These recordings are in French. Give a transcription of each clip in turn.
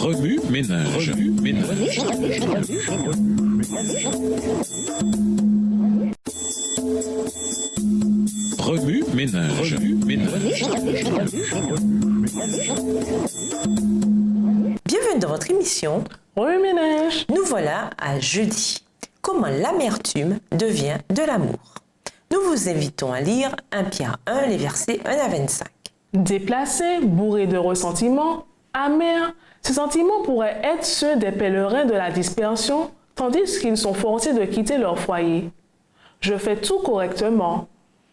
Remue ménage. Remue ménage. Bienvenue dans votre émission Remue ménage. Nous voilà à jeudi. Comment l'amertume devient de l'amour. Nous vous invitons à lire 1 Pierre 1, les versets 1 à 25. Déplacés, bourrés de ressentiments, amers, ces sentiments pourraient être ceux des pèlerins de la dispersion, tandis qu'ils sont forcés de quitter leur foyer. Je fais tout correctement.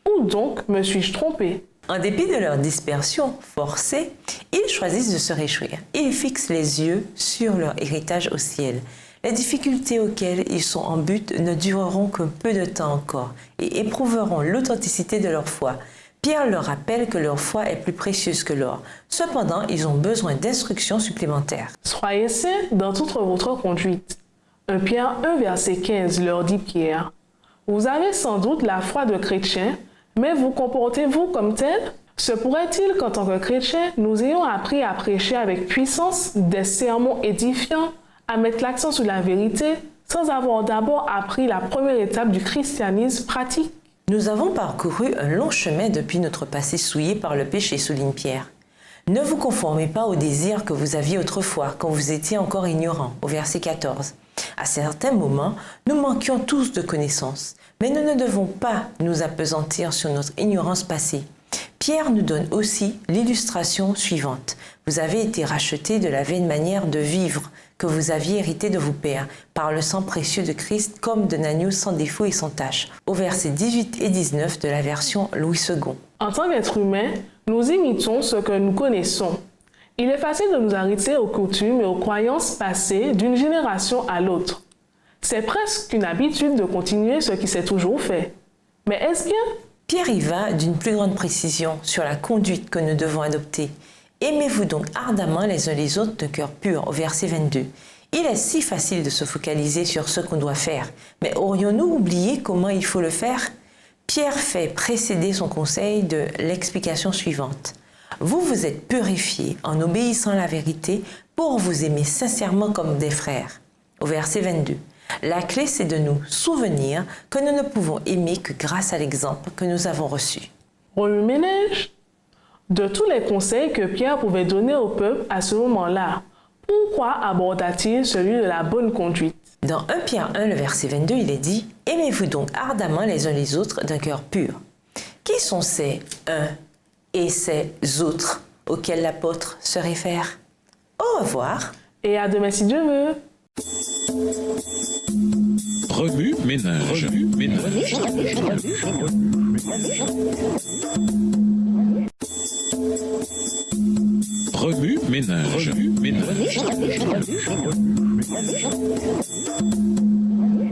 Où donc me suis-je trompé? En dépit de leur dispersion forcée, ils choisissent de se réjouir. Ils fixent les yeux sur leur héritage au ciel. Les difficultés auxquelles ils sont en but ne dureront que peu de temps encore et éprouveront l'authenticité de leur foi. Pierre leur rappelle que leur foi est plus précieuse que l'or. Cependant, ils ont besoin d'instructions supplémentaires. Soyez saints dans toute votre conduite. 1 Pierre 1, verset 15 leur dit Pierre. Vous avez sans doute la foi de chrétien, mais vous comportez-vous comme tel? Se pourrait-il qu'en tant que chrétiens, nous ayons appris à prêcher avec puissance des sermons édifiants, à mettre l'accent sur la vérité, sans avoir d'abord appris la première étape du christianisme pratique? Nous avons parcouru un long chemin depuis notre passé souillé par le péché, souligne Pierre. Ne vous conformez pas aux désirs que vous aviez autrefois, quand vous étiez encore ignorants, au verset 14. À certains moments, nous manquions tous de connaissances, mais nous ne devons pas nous appesantir sur notre ignorance passée. Pierre nous donne aussi l'illustration suivante. Vous avez été rachetés de la vaine manière de vivre que vous aviez hérité de vos pères, par le sang précieux de Christ comme d'un agneau sans défaut et sans tache. Au verset 18 et 19 de la version Louis II. En tant qu'êtres humains, nous imitons ce que nous connaissons. Il est facile de nous arrêter aux coutumes et aux croyances passées d'une génération à l'autre. C'est presque une habitude de continuer ce qui s'est toujours fait. Mais est-ce bien? Pierre y va d'une plus grande précision sur la conduite que nous devons adopter. Aimez-vous donc ardemment les uns les autres de cœur pur, au verset 22. Il est si facile de se focaliser sur ce qu'on doit faire, mais aurions-nous oublié comment il faut le faire? Pierre fait précéder son conseil de l'explication suivante. Vous vous êtes purifiés en obéissant à la vérité pour vous aimer sincèrement comme des frères. Au verset 22. La clé, c'est de nous souvenir que nous ne pouvons aimer que grâce à l'exemple que nous avons reçu. Remue ménage. De tous les conseils que Pierre pouvait donner au peuple à ce moment-là, pourquoi aborda-t-il celui de la bonne conduite? Dans 1 Pierre 1, le verset 22, il est dit « Aimez-vous donc ardemment les uns les autres d'un cœur pur. » Qui sont ces uns et ces autres auxquels l'apôtre se réfère? Au revoir. Et à demain si Dieu veut. Remue ménage. Remue ménage.